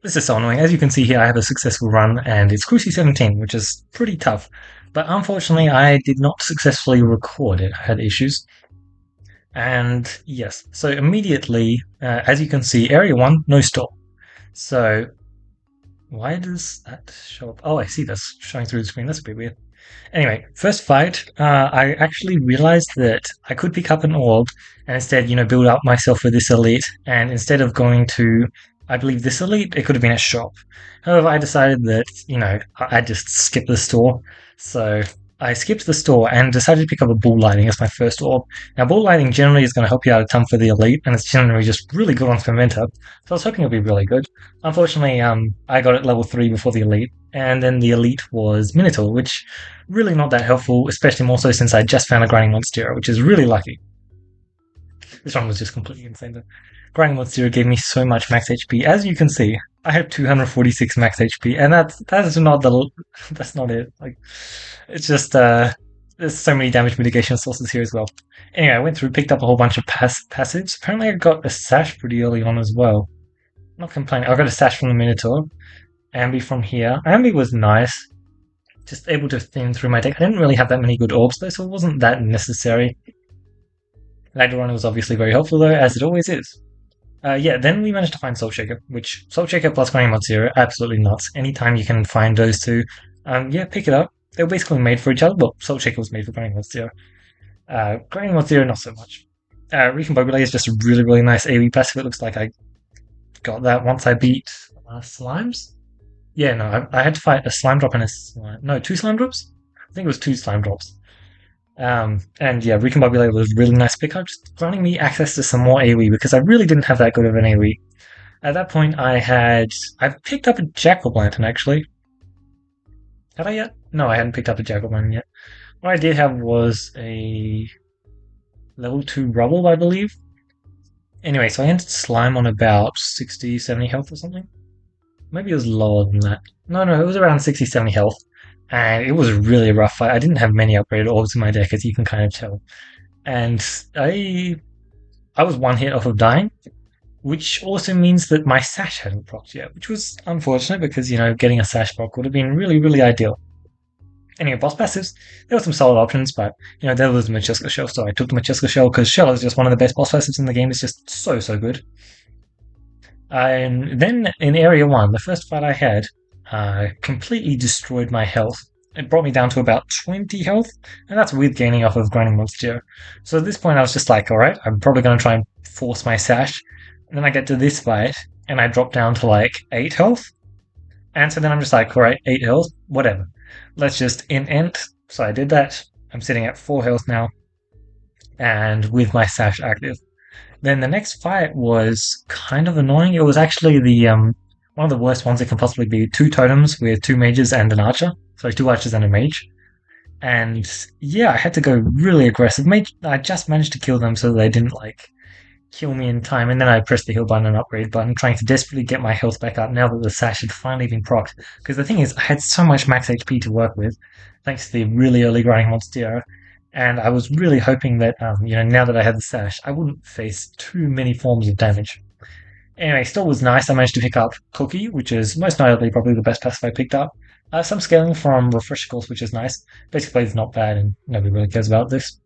This is so annoying. As you can see here, I have a successful run, and it's Cruci 17, which is pretty tough. But unfortunately, I did not successfully record it. I had issues. And yes, so immediately, as you can see, Area 1, no stop. So why does that show up? Oh, I see this showing through the screen. That's a bit weird. Anyway, first fight, I actually realized that I could pick up an orb and instead, build up myself with this elite. And instead of going to, I believe, this elite, it could have been a shop. However, I decided that, I'd just skip the store. So I skipped the store and decided to pick up a ball lightning as my first orb. Now, ball lightning generally is going to help you out a ton for the elite, and it's generally just really good on Fermenter. So I was hoping it would be really good. Unfortunately, I got it level 3 before the elite, and then the elite was Minotaur, which really not that helpful, especially more so since I just found a Grinding Monstera, which is really lucky. This one was just completely insane though. Grinding Monstera gave me so much max HP. As you can see, I have 246 max HP, and that's not that's not it. Like, it's just there's so many damage mitigation sources here as well. Anyway, I went through, picked up a whole bunch of passives. Apparently, I got a sash pretty early on as well. Not complaining. I got a sash from the Minotaur. Ambi from here. Ambi was nice. Just able to thin through my deck. I didn't really have that many good orbs though, so it wasn't that necessary. Later on, it was obviously very helpful though, as it always is. Yeah, then we managed to find Salt Shaker, which Salt Shaker plus Grinding Monstera, absolutely nuts. Anytime you can find those two, yeah, pick it up. They were basically made for each other. Well, Salt Shaker was made for Grinding Monstera. Grinding Monstera, not so much. Recombobulate is just a really, really nice AoE passive. It looks like I got that once I beat Slimes. Yeah, no, I had to fight a slime drop and a slime. No, two slime drops? I think it was two slime drops. And yeah, Recombobulate was a really nice pickup, just granting me access to some more AoE because I really didn't have that good of an AoE. At that point, I've picked up a Jack-o'-lantern actually. Had I yet? No, I hadn't picked up a Jack-o'-lantern yet. What I did have was a level 2 Rubborb, I believe. Anyway, so I entered Slime on about 60, 70 health or something. Maybe it was lower than that. No, it was around 60, 70 health. And it was really a rough fight. I didn't have many upgraded orbs in my deck, as you can kind of tell. And I was one hit off of dying, which also means that my sash hadn't procced yet, which was unfortunate because, getting a sash proc would have been really, really ideal. Anyway, boss passives, there were some solid options, but, there was Machuska Shell, so I took the Machuska Shell because Shell is just one of the best boss passives in the game. It's just so, so good. And then in Area 1, the first fight I had, completely destroyed my health. It brought me down to about 20 health, and that's with gaining off of Grinding Monstera. So at this point, I was just like, alright, I'm probably going to try and force my sash. And then I get to this fight, and I drop down to like 8 health. And so then I'm just like, alright, 8 health, whatever. Let's just int. So I did that. I'm sitting at 4 health now, and with my sash active. Then the next fight was kind of annoying. It was actually the one of the worst ones it can possibly be. 2 totems with 2 mages and an archer. So 2 archers and a mage. And yeah, I had to go really aggressive. I just managed to kill them so they didn't kill me in time. And then I pressed the heal button and upgrade button, trying to desperately get my health back up now that the sash had finally been procced. Because the thing is, I had so much max HP to work with, thanks to the really early Grinding Monstera. And I was really hoping that, now that I had the sash, I wouldn't face too many forms of damage. Anyway, still was nice. I managed to pick up Cookie, which is most notably probably the best passive I picked up. Some scaling from Refreshicles, which is nice. Basically, it's not bad, and nobody really cares about this.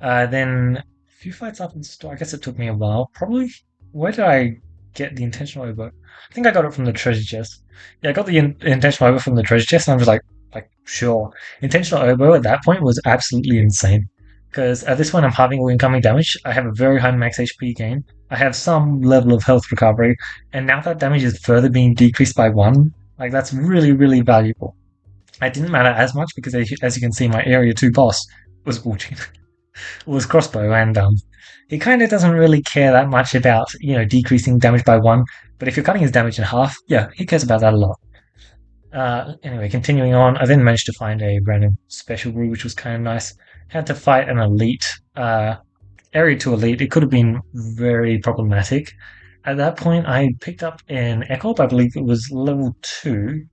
Then a few fights up in the store. I guess it took me a while. Probably, where did I get the intentional oboe? I think I got it from the treasure chest. Yeah, I got the intentional oboe from the treasure chest, and I was like, sure. Intentional oboe at that point was absolutely insane. Because at this point I'm having all incoming damage, I have a very high max HP gain, I have some level of health recovery, and now that damage is further being decreased by 1, that's really, really valuable. It didn't matter as much because as you can see, my Area 2 boss was was Crossbow, and he kind of doesn't really care that much about, decreasing damage by 1, but if you're cutting his damage in half, yeah, he cares about that a lot. Anyway, continuing on, I then managed to find a random special brew, which was kind of nice. Had to fight an elite, Area 2 elite. It could have been very problematic. At that point, I picked up an Echo, I believe it was level 2.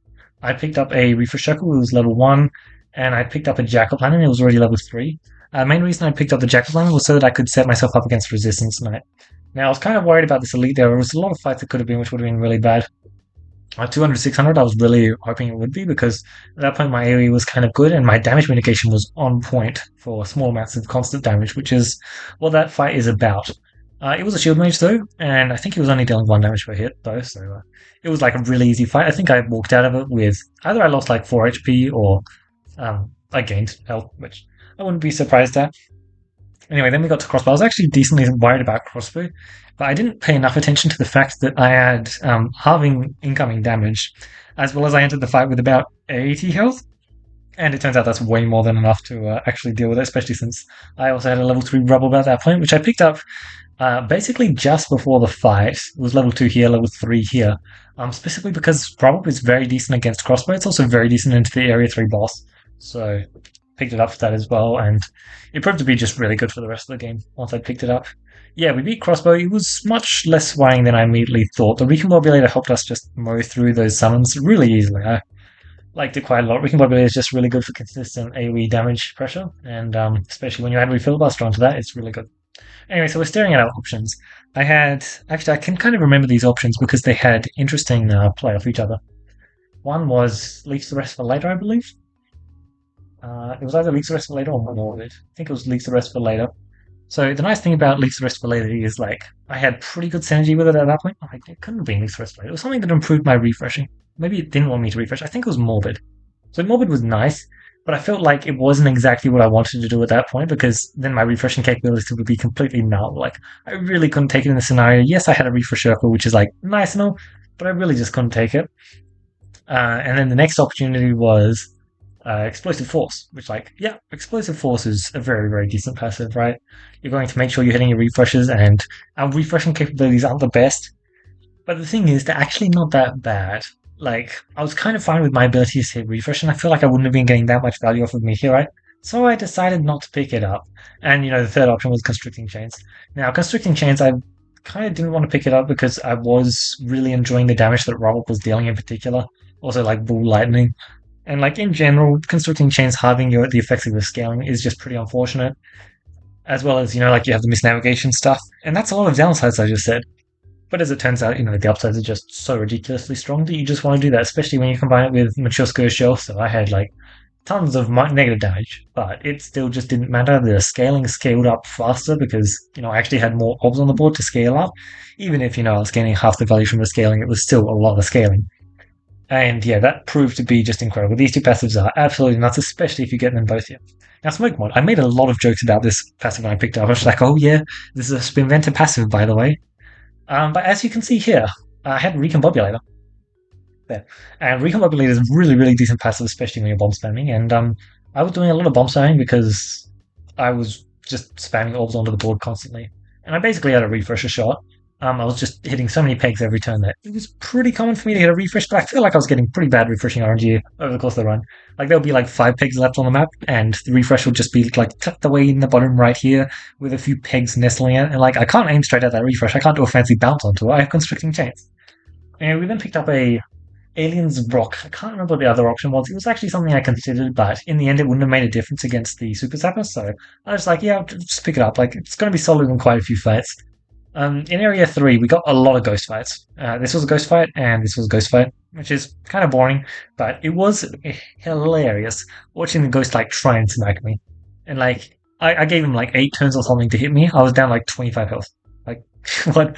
I picked up a Refresher, it was level 1, and I picked up a Jack-o'-lantern, it was already level 3. Main reason I picked up the Jack-o'-lantern was so that I could set myself up against Resistance Knight. Now, I was kind of worried about this elite. There was a lot of fights that could have been, which would have been really bad. 200, 600, I was really hoping it would be because at that point my AoE was kind of good and my damage mitigation was on point for small amounts of constant damage, which is what that fight is about. It was a shield mage though, and I think he was only dealing 1 damage per hit though, so it was like a really easy fight. I think I walked out of it with either I lost like 4 HP or I gained health, which I wouldn't be surprised at. Anyway, then we got to crossbow. I was actually decently worried about crossbow, but I didn't pay enough attention to the fact that I had halving incoming damage, as well as I entered the fight with about 80 health. And it turns out that's way more than enough to actually deal with it, especially since I also had a level 3 Rubborb at that point, which I picked up basically just before the fight. It was level 2 here, level 3 here. Specifically because Rubborb is very decent against crossbow. It's also very decent into the Area 3 boss. So picked it up for that as well, and it proved to be just really good for the rest of the game once I picked it up. Yeah, we beat Crossbow. It was much less worrying than I immediately thought. The Recombobulator helped us just mow through those summons really easily. I liked it quite a lot. Recombobulator is just really good for consistent AoE damage pressure, and especially when you add Refill Buster onto that, it's really good. Anyway, so we're staring at our options. I can kind of remember these options because they had interesting play off each other. One was Leaves the Rest for later, I believe. It was either Leaves the Rest for later or Morbid. I think it was Leaves the Rest for later. So the nice thing about Leaves the Rest for later is like I had pretty good synergy with it at that point. Like, it couldn't have been Leaves the Rest for later. It was something that improved my refreshing. Maybe it didn't want me to refresh. I think it was Morbid. So Morbid was nice, but I felt like it wasn't exactly what I wanted to do at that point because then my refreshing capability would be completely null. Like I really couldn't take it in the scenario. Yes, I had a refresh circle, which is like nice and all, but I really just couldn't take it. And then the next opportunity was Explosive Force, which, like, yeah, Explosive Force is a very, very decent passive, right? You're going to make sure you're hitting your refreshes, and our refreshing capabilities aren't the best. But the thing is, they're actually not that bad. Like, I was kind of fine with my ability to hit refresh, and I feel like I wouldn't have been getting that much value off of me here, right? So I decided not to pick it up. And, the third option was Constricting Chains. Now, Constricting Chains, I kind of didn't want to pick it up because I was really enjoying the damage that Rubble was dealing in particular. Also, like Bull Lightning. And like in general, constructing chains halving the effects of the scaling is just pretty unfortunate. As well as, like you have the misnavigation stuff. And that's a lot of downsides I just said. But as it turns out, the upsides are just so ridiculously strong that you just want to do that, especially when you combine it with Mature Scourge Shell. So I had like tons of negative damage, but it still just didn't matter. The scaling scaled up faster because, I actually had more obs on the board to scale up. Even if, I was gaining half the value from the scaling, it was still a lot of scaling. And yeah, that proved to be just incredible. These two passives are absolutely nuts, especially if you get them both here. Now, Smoke Mod, I made a lot of jokes about this passive when I picked it up. I was like, oh yeah, this is a Spinventer passive, by the way. But as you can see here, I had Recombobulator there. And Recombobulator is a really, really decent passive, especially when you're bomb spamming. And I was doing a lot of bomb spamming because I was just spamming orbs onto the board constantly. And I basically had a refresher shot. I was just hitting so many pegs every turn that it was pretty common for me to hit a refresh, but I feel like I was getting pretty bad refreshing RNG over the course of the run. Like there'll be like 5 pegs left on the map, and the refresh will just be like tucked away in the bottom right here with a few pegs nestling in it. And like I can't aim straight at that refresh. I can't do a fancy bounce onto it. I have constricting chains. And we then picked up a Alien's Rock. I can't remember what the other option was. It was actually something I considered, but in the end, it wouldn't have made a difference against the Super Zapper. So I was like, yeah, I'll just pick it up. Like it's going to be solid in quite a few fights. In Area 3, we got a lot of ghost fights. This was a ghost fight, and this was a ghost fight, which is kind of boring, but it was hilarious watching the ghost, like, try and smack me. And, like, I gave him, like, 8 turns or something to hit me. I was down, like, 25 health. Like, what?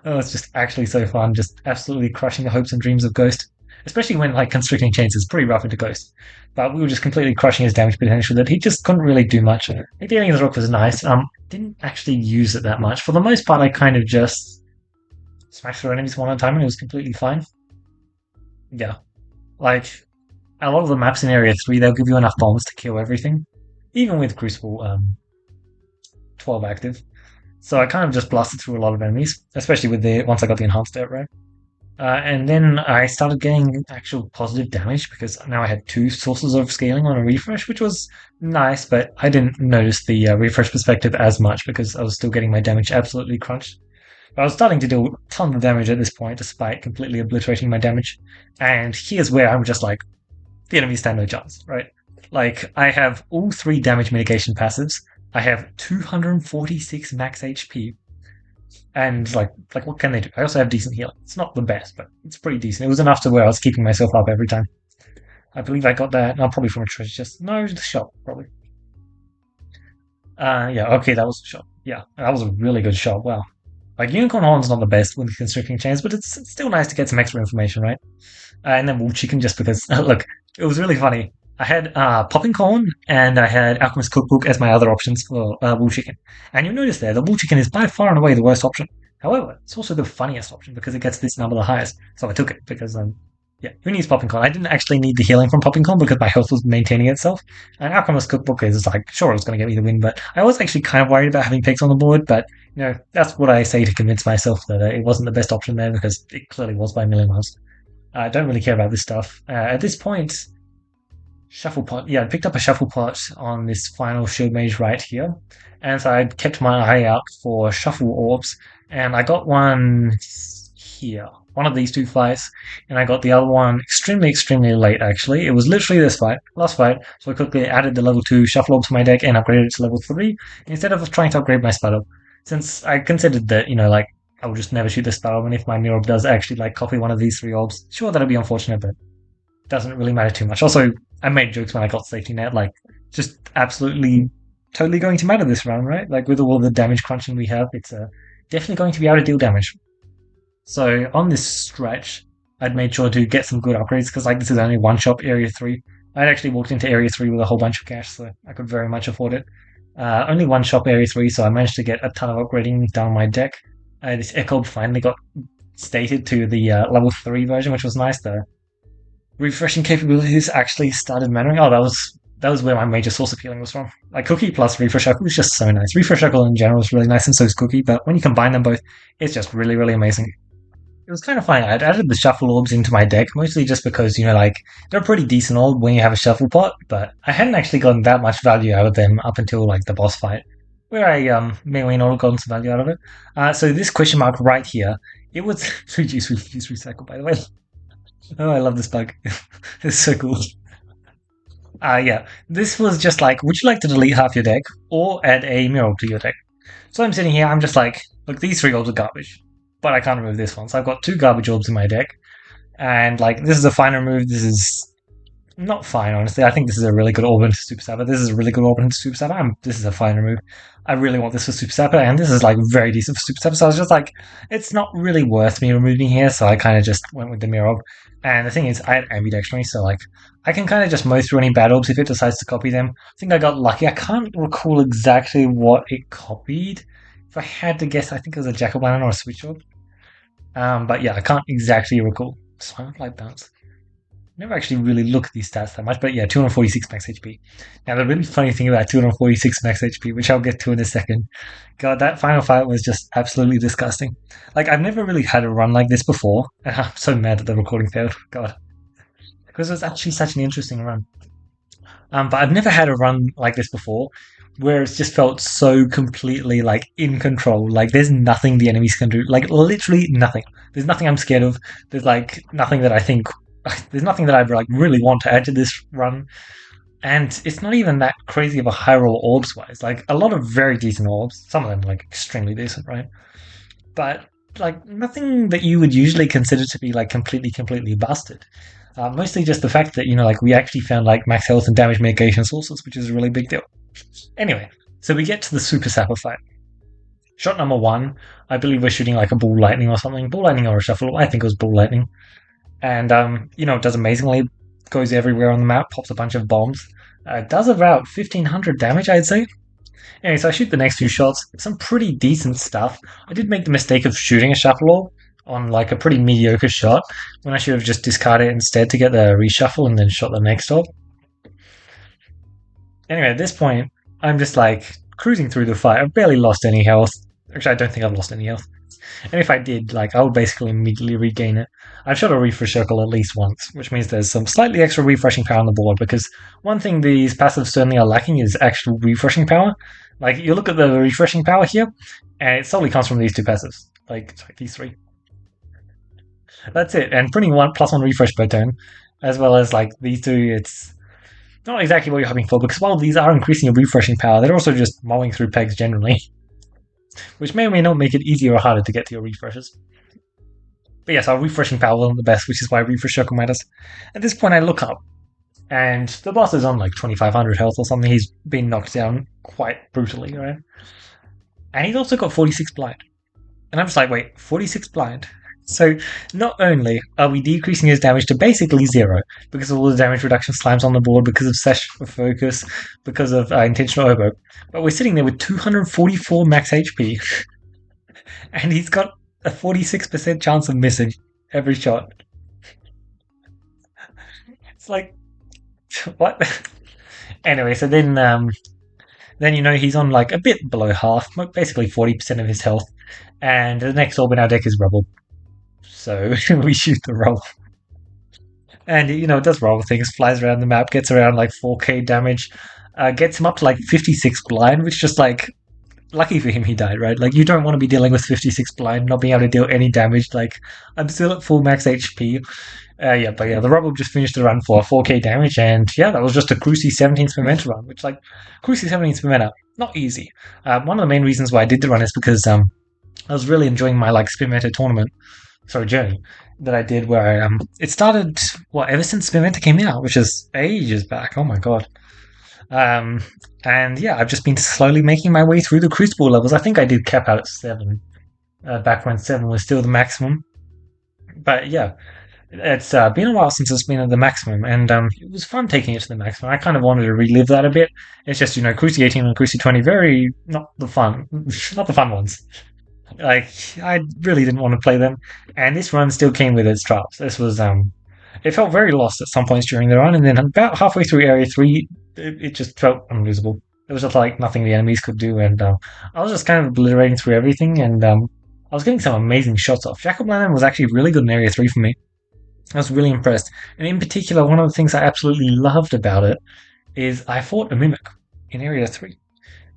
Oh, it's just actually so fun, just absolutely crushing the hopes and dreams of Ghost. Especially when, like, Constricting Chains is pretty rough into Ghost. But we were just completely crushing his damage potential that he just couldn't really do much. Like, dealing his rock was nice. Didn't actually use it that much. For the most part, I kind of just smashed through enemies one at a time and it was completely fine. Yeah. Like, a lot of the maps in Area 3, they'll give you enough bombs to kill everything. Even with Crucible 12 active. So I kind of just blasted through a lot of enemies, especially with once I got the enhanced dirt right. And then I started getting actual positive damage because now I had 2 sources of scaling on a refresh, which was nice, but I didn't notice the refresh perspective as much because I was still getting my damage absolutely crunched. But I was starting to do a ton of damage at this point, despite completely obliterating my damage. And here's where I'm just like, the enemies stand no chance, right? Like, I have all 3 damage mitigation passives. I have 246 max HP. And like what can they do? I also have decent healing. It's not the best, but it's pretty decent. It was enough to where I was keeping myself up every time. I believe I got that. No, probably from a treasure chest. No, the shop probably. Yeah. Okay, that was a shop. Yeah, that was a really good shop. Wow. Like unicorn horn's not the best with constricting chains, but it's still nice to get some extra information, right? And then wool chicken just because look, it was really funny. I had popping corn and I had alchemist cookbook as my other options for wool chicken. And you'll notice there the wool chicken is by far and away the worst option. However, it's also the funniest option because it gets this number the highest. So I took it because yeah, who needs popping corn? I didn't actually need the healing from popping corn because my health was maintaining itself. And alchemist cookbook is like sure it was going to get me the win, but I was actually kind of worried about having pigs on the board. But that's what I say to convince myself that it wasn't the best option there because it clearly was by a million miles. I don't really care about this stuff. At this point, shuffle pot. Yeah, I picked up a shuffle pot on this final shield mage right here. And so I kept my eye out for shuffle orbs. And I got one here. One of these two fights. And I got the other one extremely, extremely late, actually. It was literally this fight, last fight. So I quickly added the level 2 shuffle orb to my deck and upgraded it to level 3 instead of trying to upgrade my spell orb. Since I considered that, like, I will just never shoot the spell orb, and if my mirror orb does actually like copy one of these three orbs, sure that'd be unfortunate, but doesn't really matter too much. Also, I made jokes when I got safety net, like just absolutely totally going to matter this round, right? Like with all the damage crunching we have, it's definitely going to be able to deal damage. So on this stretch, I'd made sure to get some good upgrades because like this is only one shop area 3. I'd actually walked into area 3 with a whole bunch of cash, so I could very much afford it. Only one shop area 3, so I managed to get a ton of upgrading done on my deck. This Echo finally got stated to the level 3 version, which was nice. The refreshing capabilities actually started mattering. Oh, that was where my major source of healing was from. Like Cookie plus Refresh Shackle is just so nice. Refresh Shackle in general is really nice, and so is Cookie, but when you combine them both, it's just really, really amazing. It was kind of funny. I'd added the shuffle orbs into my deck, mostly just because, like, they're pretty decent orb when you have a shuffle pot, but I hadn't actually gotten that much value out of them up until, like, the boss fight, where I mainly not gotten some value out of it. So this question mark right here, it was reduce, refuse, recycle, by the way. Oh, I love this bug. It's so cool. Yeah, this was just like, would you like to delete half your deck or add a mirror to your deck? So I'm sitting here, I'm just like, look, these three orbs are garbage, but I can't remove this one. So I've got two garbage orbs in my deck, and like, this is a fine remove. This is not fine, honestly. I think this is a really good orb into Super Sapper. This is a really good orb into Super Sapper. This is a fine remove. I really want this for Super Sapper, and this is like very decent for Super Sapper. So I was just like, it's not really worth me removing here. So I kind of just went with the mirror orb. And the thing is, I had ambidextrous, so like I can kind of just mow through any bad orbs if it decides to copy them. I think I got lucky. I can't recall exactly what it copied. If I had to guess, I think it was a Jack o' Lantern or a Switch orb. But yeah, I can't exactly recall. Silent Light Bounce. Never actually really look at these stats that much, but yeah, 246 max HP. Now, the really funny thing about 246 max HP, which I'll get to in a second, God, that final fight was just absolutely disgusting. Like, I've never really had a run like this before, and I'm so mad that the recording failed. God. Because it was actually such an interesting run. But I've never had a run like this before, where it's just felt so completely like in control. Like there's nothing the enemies can do. Like literally nothing. There's nothing I'm scared of. There's like nothing that I think. There's nothing that I like really want to add to this run. And it's not even that crazy of a high roll orbs wise. Like a lot of very decent orbs. Some of them like extremely decent, right? But like nothing that you would usually consider to be like completely, completely busted. Mostly just the fact that like we actually found like max health and damage mitigation sources, which is a really big deal. Anyway, so we get to the Super Sapper fight. Shot number 1, I believe we're shooting like a ball lightning or something. Ball lightning or a shuffle. I think it was ball lightning. And it does amazingly. Goes everywhere on the map, pops a bunch of bombs. Does about 1500 damage, I'd say. Anyway, so I shoot the next few shots. Some pretty decent stuff. I did make the mistake of shooting a shuffle orb on like a pretty mediocre shot when I should have just discarded it instead to get the reshuffle and then shot the next orb. Anyway, at this point, I'm just like cruising through the fight. I've barely lost any health. Actually, I don't think I've lost any health. And if I did, like, I would basically immediately regain it. I've shot a refresh circle at least once, which means there's some slightly extra refreshing power on the board, because one thing these passives certainly are lacking is actual refreshing power. Like, you look at the refreshing power here, and it solely comes from these two passives. Like, sorry, these three. That's it. And printing one plus one refresh per turn, as well as, like, these two, it's not exactly what you're hoping for, because while these are increasing your refreshing power, they're also just mowing through pegs generally. which may or may not make it easier or harder to get to your refreshes. But yes, our refreshing power wasn't the best, which is why refresh circle matters. At this point, I look up, and the boss is on like 2,500 health or something. He's been knocked down quite brutally, right? And he's also got 46 blind. And I'm just like, wait, 46 blind? So not only are we decreasing his damage to basically zero because of all the damage reduction slimes on the board, because of Sash Focus, because of intentional oboe, but we're sitting there with 244 max HP, and he's got a 46% chance of missing every shot. It's like, what? Anyway, so then he's on like a bit below half, basically 40% of his health, and the next orb in our deck is Rubborb. So we shoot the roll. And it does roll things, flies around the map, gets around like 4k damage, gets him up to like 56 blind, which just like lucky for him he died, right? Like you don't want to be dealing with 56 blind, not being able to deal any damage. Like I'm still at full max HP. But yeah, the Rubble just finished the run for 4k damage, and yeah, that was just a Cruci 17th Memento run, which like Cruci 17th Memento, not easy. One of the main reasons why I did the run is because I was really enjoying my like Spin Meta tournament, sorry, journey that I did where it started ever since Spin Meta came out, which is ages back. Oh my god. Um, and yeah, I've just been slowly making my way through the Crucible levels. I think I did cap out at 7, back when 7 was still the maximum. But yeah, it's been a while since it's been at the maximum, and it was fun taking it to the maximum. I kind of wanted to relive that a bit. It's just Cruci 18 and Cruci 20, very not the fun, not the fun ones. Like I really didn't want to play them, and this run still came with its trials. This was it felt very lost at some points during the run, and then about halfway through Area 3, it just felt unusable. It was just like nothing the enemies could do, and I was just kind of obliterating through everything, and I was getting some amazing shots off. Jack O'Brien was actually really good in Area 3 for me. I was really impressed. And in particular, one of the things I absolutely loved about it is I fought a Mimic in Area 3.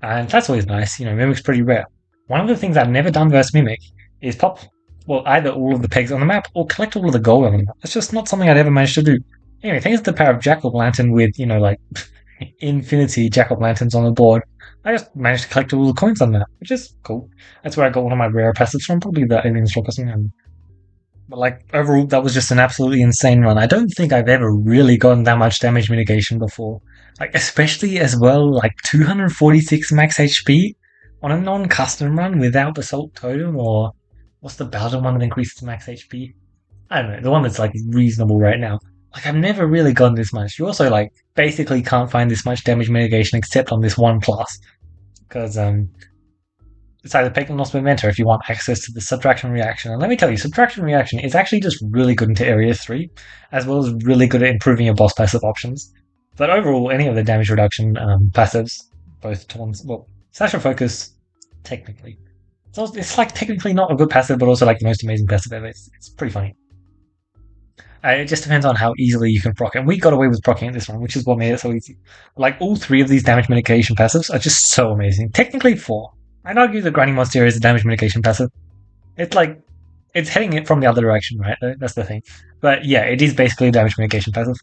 And that's always nice. Mimic's pretty rare. One of the things I've never done versus Mimic is pop, either all of the pegs on the map or collect all of the gold on the map. It's just not something I'd ever managed to do. Anyway, thanks to the power of Jack-o'-lantern with, like, infinity Jack-o'-lanterns on the board, I just managed to collect all the coins on that, which is cool. That's where I got one of my rare passives from, probably the Alien Stroke or something. But like overall, that was just an absolutely insane run. I don't think I've ever really gotten that much damage mitigation before. Like especially as well, like 246 max HP on a non-custom run without Basalt Totem, or what's the Bowden one that increases max HP? I don't know, the one that's like reasonable right now. Like I've never really gotten this much. You also like basically can't find this much damage mitigation except on this one class. Because it's either Peglin or Memento if you want access to the subtraction reaction. And let me tell you, subtraction reaction is actually just really good into Area 3, as well as really good at improving your boss passive options. But overall, any of the damage reduction passives, both taunts, Slash of Focus, technically. So it's like technically not a good passive, but also like the most amazing passive ever. It's pretty funny. It just depends on how easily you can proc. And we got away with procking at this one, which is what made it so easy. Like all 3 of these damage mitigation passives are just so amazing. Technically 4. I'd argue the Grinding Monster is a damage mitigation passive. It's like, it's heading it from the other direction, right? That's the thing. But yeah, it is basically a damage mitigation passive.